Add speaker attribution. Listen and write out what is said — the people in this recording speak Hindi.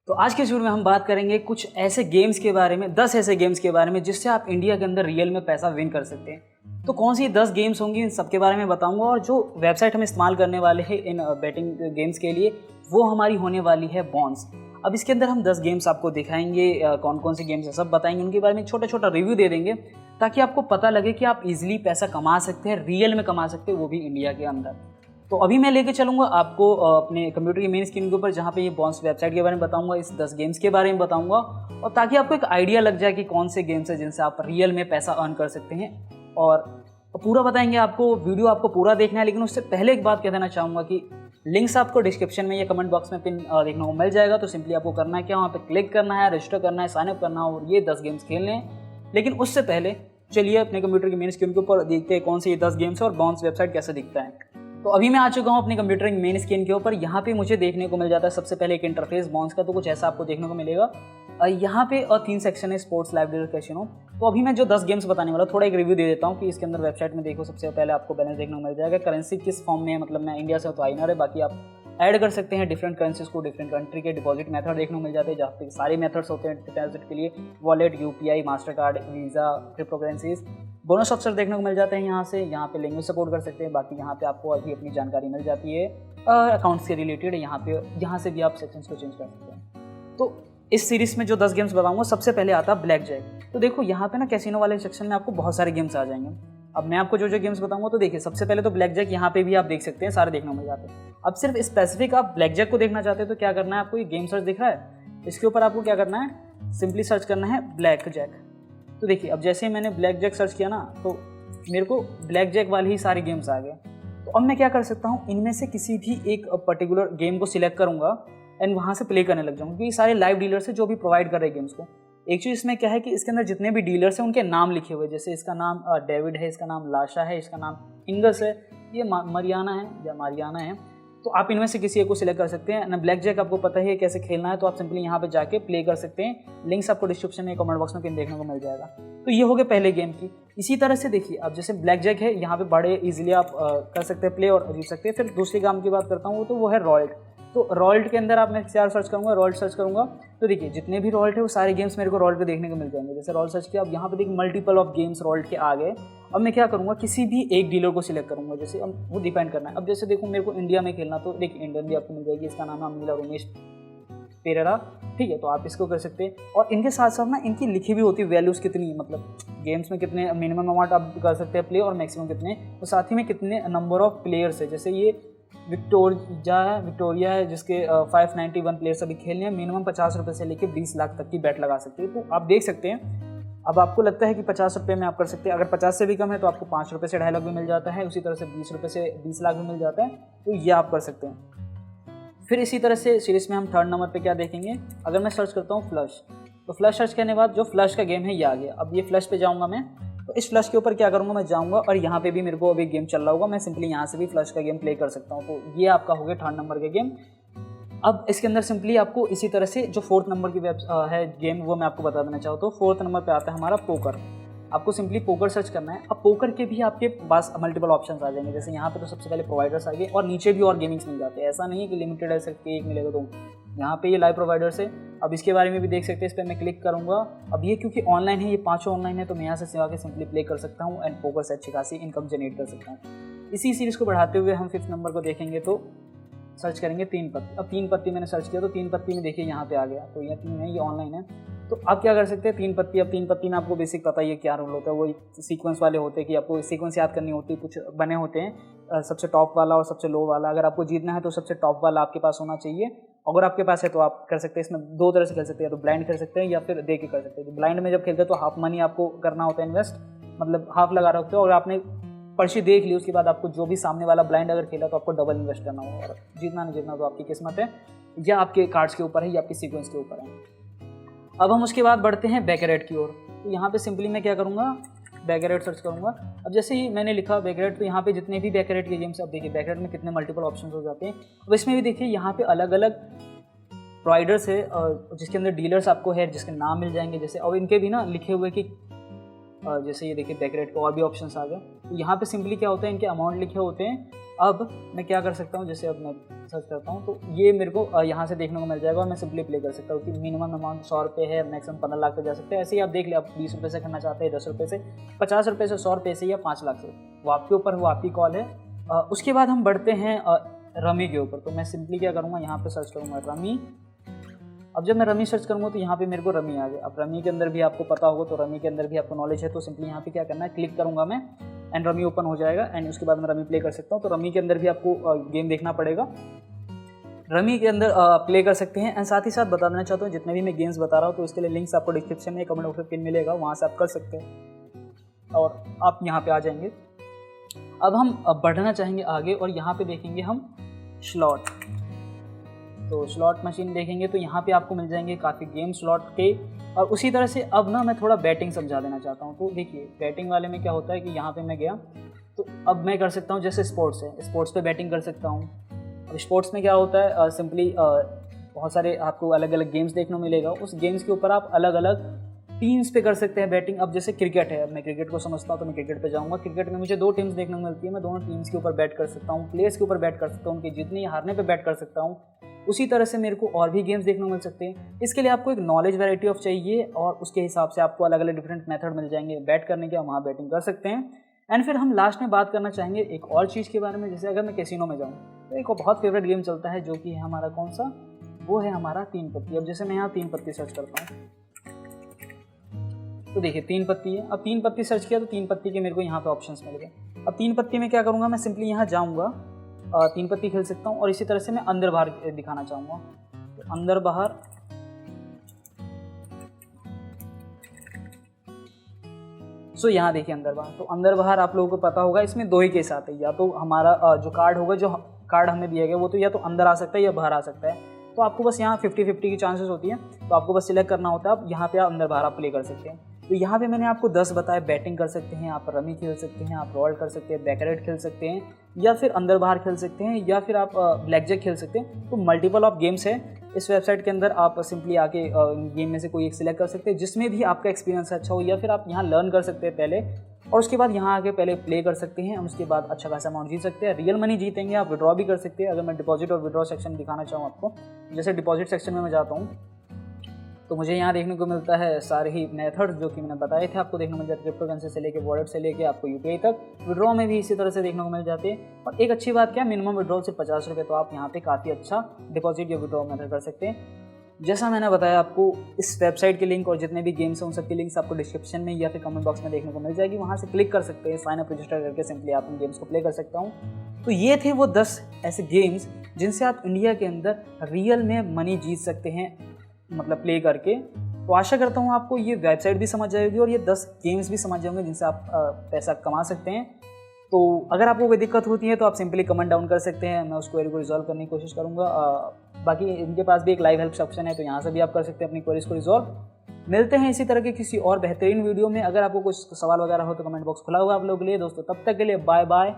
Speaker 1: तो आज के वीडियो में हम बात करेंगे कुछ ऐसे गेम्स के बारे में, 10 ऐसे गेम्स के बारे में जिससे आप इंडिया के अंदर रियल में पैसा विन कर सकते हैं। तो कौन सी 10 गेम्स होंगी, इन सब के बारे में बताऊंगा। और जो वेबसाइट हम इस्तेमाल करने वाले हैं इन बेटिंग गेम्स के लिए, वो हमारी होने वाली है बॉन्स। अब इसके अंदर हम 10 गेम्स आपको दिखाएंगे, कौन कौन से गेम्स है सब बताएंगे, उनके बारे में छोटा छोटा रिव्यू दे देंगे ताकि आपको पता लगे कि आप इजीली पैसा कमा सकते हैं, रियल में कमा सकते हैं, वो भी इंडिया के अंदर। तो अभी मैं लेके चलूँगा आपको अपने कंप्यूटर की मेन स्क्रीन के ऊपर, जहाँ पे ये बॉन्स वेबसाइट के बारे में बताऊँगा, इस 10 गेम्स के बारे में बताऊँगा, और ताकि आपको एक आइडिया लग जाए कि कौन से गेम्स हैं जिनसे आप रियल में पैसा अर्न कर सकते हैं। और पूरा बताएंगे आपको, वीडियो आपको पूरा देखना है। लेकिन उससे पहले एक बात कह देना चाहूँगा कि लिंक्स आपको डिस्क्रिप्शन में या कमेंट बॉक्स में पिन देखने को मिल जाएगा। तो सिंपली आपको करना है क्या, वहाँ पर क्लिक करना है, रजिस्टर करना है, साइनअप करना है और ये 10 गेम्स खेलने हैं। लेकिन उससे पहले चलिए अपने कंप्यूटर की मेन स्क्रीन के ऊपर देखते हैं कौन से ये 10 गेम्स है और बॉन्स वेबसाइट कैसे दिखता है। तो अभी मैं आ चुका हूँ अपने कंप्यूटर की मेन स्क्रीन के ऊपर। यहाँ पे मुझे देखने को मिल जाता है सबसे पहले एक इंटरफेस बॉन्स का, तो कुछ ऐसा आपको देखने को मिलेगा। यहाँ पे 3 सेक्शन है, स्पोर्ट्स, लाइव, कैसीनो। तो अभी मैं जो 10 गेम्स बताने वाला थोड़ा एक रिव्यू दे देता हूँ कि इसके अंदर वेबसाइट में देखो, सबसे पहले आपको बैलेंस देखने को मिल जाएगा, करेंसी किस फॉर्म में है, मतलब मैं इंडिया से तो आइनर है, बाकी आप ऐड कर सकते हैं डिफरेंट करेंसीज को, डिफरेंट कंट्री के डिपॉजिट मेथड देखने को मिल जाते हैं, जहाँ पे सारे मेथड्स होते हैं डिपॉजिट के लिए, wallet, UPI, master card, visa, crypto currencies. Bonus option देखने को मिल जाते हैं यहाँ से। यहाँ पे लैंग्वेज सपोर्ट कर सकते हैं, बाकी यहाँ पे आपको अभी अपनी जानकारी मिल जाती है अकाउंट्स से रिलेटेड। यहाँ से भी आप सेक्शंस को चेंज कर सकते हैं। तो इस सीरीज में जो 10 गेम्स बताऊंगा, सबसे पहले आता है ब्लैक जैक। तो देखो यहाँ पे ना कैसीनो वाले सेक्शन में आपको बहुत सारे गेम्स आ जाएंगे। अब मैं आपको जो जो गेम्स बताऊंगा, तो देखिए सबसे पहले तो ब्लैक जैक, यहाँ पे भी आप देख सकते हैं सारे देखने को मिल जाते हैं। अब सिर्फ स्पेसिफिक आप ब्लैक जैक को देखना चाहते हैं तो क्या करना है, आपको ये गेम सर्च दिख रहा है, इसके ऊपर आपको क्या करना है, सिंपली सर्च करना है ब्लैक जैक। तो देखिए अब जैसे ही मैंने ब्लैक जैक सर्च किया ना, तो मेरे को ब्लैक जैक वाले ही सारे गेम्स आ गए। तो अब मैं क्या कर सकता हूँ, इनमें से किसी भी एक पर्टिकुलर गेम को सिलेक्ट करूँगा एंड वहाँ से प्ले करने लग जाऊँगा, क्योंकि सारे लाइव डीलर्स है जो भी प्रोवाइड कर रहे हैं गेम्स को। एक चीज़ इसमें क्या है कि इसके अंदर जितने भी डीलर्स हैं उनके नाम लिखे हुए, जैसे इसका नाम डेविड है, इसका नाम लाशा है, इसका नाम इंगस है, ये मरियाना है या मारियाना है। तो आप इनमें से किसी एक को सिलेक्ट कर सकते हैं ना। ब्लैक जैक आपको पता है कैसे खेलना है, तो आप सिंपली यहाँ पे जाके प्ले कर सकते हैं। लिंक्स आपको डिस्क्रिप्शन में, कमेंट बॉक्स में पिन देखने को मिल जाएगा। तो ये हो गया पहले गेम की। इसी तरह से देखिए अब जैसे ब्लैक जैक है, यहाँ पे बड़े इजीली आप कर सकते हैं प्ले और जीत सकते हैं। फिर दूसरी गेम की बात करता हूँ, तो वो है रॉल्ट। तो रॉल्ट के अंदर आप मैं क्या सर्च करूँगा, रॉल्ट सर्च करूँगा, तो देखिए जितने भी रॉल्ट है वो सारे गेम्स मेरे को रॉल्ट पे देखने को मिल जाएंगे। जैसे रॉल्ट सर्च किया, अब यहाँ पे देखिए मल्टीपल ऑफ गेम्स रॉल्ट के आ गए। अब मैं क्या करूँगा, किसी भी एक डीलर को सिलेक्ट करूँगा, जैसे अब वो डिपेंड करना है। अब जैसे देखो मेरे को इंडिया में खेलना, तो देखिए इंडियन भी आपको मिल जाएगी, इसका नाम है मीला रोमेश पेरेरा, ठीक है। तो आप इसको कर सकते हैं। और इनके साथ साथ ना इनकी लिखी भी होती है वैल्यूज़ कितनी, मतलब गेम्स में कितने मिनिमम अमाउंट आप कर सकते हैं प्ले और मैक्सिमम कितने, और साथ ही में कितने नंबर ऑफ प्लेयर्स है। जैसे ये विक्टोरिया है जिसके 591 प्लेयर्स अभी खेलने हैं। मिनिमम 50 रुपये से लेकर 20 लाख तक की बैट लगा सकते हैं। तो आप देख सकते हैं, अब आपको लगता है कि 50 रुपये में आप कर सकते हैं, अगर 50 से भी कम है तो आपको 5 रुपये से 2.5 लाख भी मिल जाता है, उसी तरह से 20 रुपये से 20 लाख भी मिल जाता है। तो ये आप कर सकते हैं। फिर इसी तरह से सीरीज में हम 3rd नंबर पे क्या देखेंगे, अगर मैं सर्च करता हूँ फ्लश, तो फ्लश सर्च करने के बाद जो फ्लश का गेम है ये आ गया। अब ये फ्लश पे जाऊँगा मैं, तो इस फ्लश के ऊपर क्या करूँगा, मैं जाऊँगा और यहाँ पे भी मेरे को अभी गेम चल रहा होगा, मैं सिंपली यहाँ से भी फ्लश का गेम प्ले कर सकता हूँ। तो ये आपका हो गया 3rd नंबर का गेम। अब इसके अंदर सिंपली आपको इसी तरह से जो 4th नंबर की है गेम, वो मैं आपको बता देना चाहता हूँ। 4th नंबर पे आता है हमारा पोकर। आपको सिंपली पोकर सर्च करना है। अब पोकर के भी आपके पास मल्टीपल ऑप्शंस आ जाएंगे। जैसे यहाँ पे तो सबसे पहले प्रोवाइडर्स आ गए और नीचे भी और गेमिंग्स मिल जाते हैं, ऐसा नहीं है कि लिमिटेड है सिर्फ एक मिलेगा। तो यहाँ पे ये लाइव प्रोवाइडर्स है, अब इसके बारे में भी देख सकते हैं। इस पर मैं क्लिक करूँगा। अब ये क्योंकि ऑनलाइन है, ये 5 ऑनलाइन है, तो मैं यहाँ से सेवा के सिंपली प्ले कर सकता हूँ एंड पोकर से अच्छी खासी इनकम जनरेट कर सकता हूँ। इसी सीरीज़ को बढ़ाते हुए हम 5th नंबर को देखेंगे, तो सर्च करेंगे 3 पत्ती। अब 3 पत्ती मैंने सर्च किया, तो 3 पत्ती में देखिए यहाँ पे आ गया। तो ये 3 है, ये ऑनलाइन है। तो आप क्या कर सकते हैं, 3 पत्ती। अब 3 पत्ती में आपको बेसिक पता ही है क्या रूल होता है, वही सीक्वेंस वाले होते हैं कि आपको सीक्वेंस याद करनी होती है। कुछ बने होते हैं सबसे टॉप वाला और सबसे लो वाला। अगर आपको जीतना है तो सबसे टॉप वाला आपके पास होना चाहिए। अगर आपके पास है तो आप कर सकते हैं। इसमें 2 तरह से खेल सकते हैं, या तो ब्लाइंड कर सकते हैं या फिर दे के कर सकते हैं। तो ब्लाइंड में जब खेलते हैं तो हाफ मनी आपको करना होता है इन्वेस्ट, मतलब हाफ लगा रखते हो, और आपने पर्ची देख ली, उसके बाद आपको जो भी सामने वाला ब्लाइंड अगर खेला तो आपको डबल इन्वेस्ट करना होगा। और जीतना नहीं जीतना तो आपकी किस्मत है, या आपके कार्ड्स के ऊपर है, या आपकी सीक्वेंस के ऊपर है। अब हम उसके बाद बढ़ते हैं बैकरेट की ओर। तो यहाँ पे सिंपली मैं क्या करूँगा, बैकरेट सर्च करूँगा। अब जैसे ही मैंने लिखा बैकरेट, तो यहाँ पे जितने भी बैकरेट के गेम्स, अब देखिए बैकरेट में कितने मल्टीपल ऑप्शन हो जाते हैं। अब इसमें भी देखिए यहाँ पे अलग अलग प्रोवाइडर्स है जिसके अंदर डीलर्स आपको है जिसके नाम मिल जाएंगे। जैसे अब इनके भी ना लिखे हुए कि जैसे ये देखिए डेकोरेट के और भी ऑप्शंस आ गए। तो यहाँ पे सिंपली क्या होता है, इनके अमाउंट लिखे होते हैं। अब मैं क्या कर सकता हूँ, जैसे अब मैं सर्च करता हूँ तो ये मेरे को यहाँ से देखने को मिल जाएगा और मैं सिंपली प्ले कर सकता हूँ कि मिनिमम अमाउंट 100 रुपये है, मैक्सिमम 15 लाख तक जा सकते हैं। ऐसे ही आप देख ले, आप 20 रुपये से करना चाहते हैं, 10 रुपये से, 50 रुपये से, 100 रुपये से या 5 लाख से, वो आपके ऊपर, वो आपकी कॉल है। उसके बाद हम बढ़ते हैं रमी के ऊपर। तो मैं सिंपली क्या करूँगा, यहाँ पे सर्च करूँगा रमी। अब जब मैं रमी सर्च करूँगा तो यहाँ पे मेरे को रमी आ गया। अब रमी के अंदर भी आपको पता होगा, तो रमी के अंदर भी आपको नॉलेज है, तो सिंपली यहाँ पे क्या करना है, क्लिक करूँगा मैं एंड रमी ओपन हो जाएगा एंड उसके बाद मैं रमी प्ले कर सकता हूँ। तो रमी के अंदर भी आपको गेम देखना पड़ेगा, रमी के अंदर प्ले कर सकते हैं। एंड साथ ही साथ बताना चाहता हूँ, जितने भी मैं गेम्स बता रहा हूँ तो इसके लिए लिंक्स आपको डिस्क्रिप्शन में, कमेंट बॉक्स में पिन मिलेगा, वहाँ से आप कर सकते हैं और आप यहाँ पे आ जाएंगे। अब हम बढ़ना चाहेंगे आगे और यहाँ पे देखेंगे हम स्लॉट। तो स्लॉट मशीन देखेंगे तो यहाँ पे आपको मिल जाएंगे काफ़ी गेम स्लॉट के। और उसी तरह से अब ना मैं थोड़ा बैटिंग समझा देना चाहता हूँ। तो देखिए बैटिंग वाले में क्या होता है कि यहाँ पे मैं गया तो अब मैं कर सकता हूँ, जैसे स्पोर्ट्स है, स्पोर्ट्स पे बैटिंग कर सकता हूँ। अब स्पोर्ट्स में क्या होता है, सिंपली बहुत सारे आपको अलग अलग गेम्स देखने को मिलेगा, उस गेम्स के ऊपर आप अलग अलग टीम्स पे कर सकते हैं बैटिंग। अब जैसे क्रिकेट है, अब मैं क्रिकेट को समझता हूँ तो मैं क्रिकेट पे जाऊँगा। क्रिकेट में मुझे 2 टीम्स देखने को मिलती है, मैं दोनों टीम्स के ऊपर बैट कर सकता हूँ, प्लेयर्स के ऊपर बैट कर सकता हूँ, उनके जीतने या हारने पे बैट कर सकता हूँ। उसी तरह से मेरे को और भी गेम्स देखने को मिल सकते हैं। इसके लिए आपको एक नॉलेज वैरायटी ऑफ चाहिए और उसके हिसाब से आपको अलग अलग डिफरेंट मेथड मिल जाएंगे बैट करने के, वहाँ बैटिंग कर सकते हैं। एंड फिर हम लास्ट में बात करना चाहेंगे एक और चीज़ के बारे में, जैसे अगर मैं कैसीनो में जाऊँ तो एक बहुत फेवरेट गेम चलता है जो कि है हमारा कौन सा, वो है हमारा 3 पत्ती। अब जैसे मैं यहाँ 3 पत्ती सर्च करता हूँ तो देखिए 3 पत्ती है। अब 3 पत्ती सर्च किया तो 3 पत्ती के मेरे को यहाँ पे ऑप्शंस मिल गए। अब 3 पत्ती में क्या करूँगा, मैं सिंपली यहाँ जाऊँगा, 3 पत्ती खेल सकता हूँ और इसी तरह से मैं अंदर बाहर दिखाना चाहूँगा। तो अंदर बाहर, सो यहाँ देखिए अंदर बाहर। तो अंदर बाहर आप लोगों को पता होगा इसमें 2 ही केस आते हैं, या तो हमारा जो कार्ड होगा, जो कार्ड हमें दिया गया वो तो या तो अंदर आ सकता है या बाहर आ सकता है। तो आपको बस यहाँ 50-50 की चांसेस होती है, तो आपको बस सिलेक्ट करना होता है। आप यहाँ पे अंदर बाहर आप प्ले कर सकते हैं। तो यहाँ पे मैंने आपको 10 बताए, बैटिंग कर सकते हैं आप, रमी खेल सकते हैं आप, रोल्ड कर सकते हैं, बैकरेट खेल सकते हैं, या फिर अंदर बाहर खेल सकते हैं, या फिर आप ब्लैक जैक खेल सकते हैं। तो मल्टीपल ऑफ गेम्स है इस वेबसाइट के अंदर। आप सिंपली आके गेम में से कोई एक सिलेक्ट कर सकते हैं जिसमें भी आपका एक्सपीरियंस अच्छा हो, या फिर आप यहाँ लर्न कर सकते हैं पहले और उसके बाद यहाँ आके पहले प्ले कर सकते हैं। उसके बाद अच्छा खासा अमाउंट जीत सकते हैं, रियल मनी जीतेंगे, आप विड्रॉ भी कर सकते हैं। अगर मैं डिपॉजिट और विड्रॉ सेक्शन दिखाना चाहूँ आपको, जैसे डिपॉजिट सेक्शन में मैं जाता हूँ तो मुझे यहाँ देखने को मिलता है सारे ही मेथड जो कि मैंने बताए थे आपको देखने को मिल जाते हैं, क्रिप्टो करेंसी से लेके वॉलेट से लेके आपको यूपीआई तक। विड्रॉ में भी इसी तरह से देखने को मिल जाते हैं। और एक अच्छी बात क्या, मिनिमम विड्रॉल से 50 रुपये, तो आप यहाँ पे काफ़ी अच्छा डिपॉजिट या विड्रॉ मेथड कर सकते हैं। जैसा मैंने बताया आपको, इस वेबसाइट के लिंक और जितने भी गेम्स हैं उन सब के लिंक्स आपको डिस्क्रिप्शन में या फिर कमेंट बॉक्स में देखने को मिल जाएगी, वहाँ से क्लिक कर सकते हैं, साइन अप रजिस्टर करके सिंपली आप इन गेम्स को प्ले कर सकता हूँ। तो ये थे वो 10 ऐसे गेम्स जिनसे आप इंडिया के अंदर रियल में मनी जीत सकते हैं, मतलब प्ले करके। तो आशा करता हूँ आपको ये वेबसाइट भी समझ जाएगी और ये 10 गेम्स भी समझ जाएंगे जिनसे आप पैसा कमा सकते हैं। तो अगर आपको कोई दिक्कत होती है तो आप सिंपली कमेंट डाउन कर सकते हैं, मैं उस क्वेरी को रिजॉल्व करने की कोशिश करूँगा। बाकी इनके पास भी एक लाइव हेल्प ऑप्शन है, तो यहाँ से भी आप कर सकते हैं अपनी क्वेरीज को रिजॉल्व। मिलते हैं इसी तरह के किसी और बेहतरीन वीडियो में। अगर आपको कुछ सवाल वगैरह हो तो कमेंट बॉक्स खुला हुआ आप लोगों के लिए दोस्तों। तब तक के लिए बाय बाय।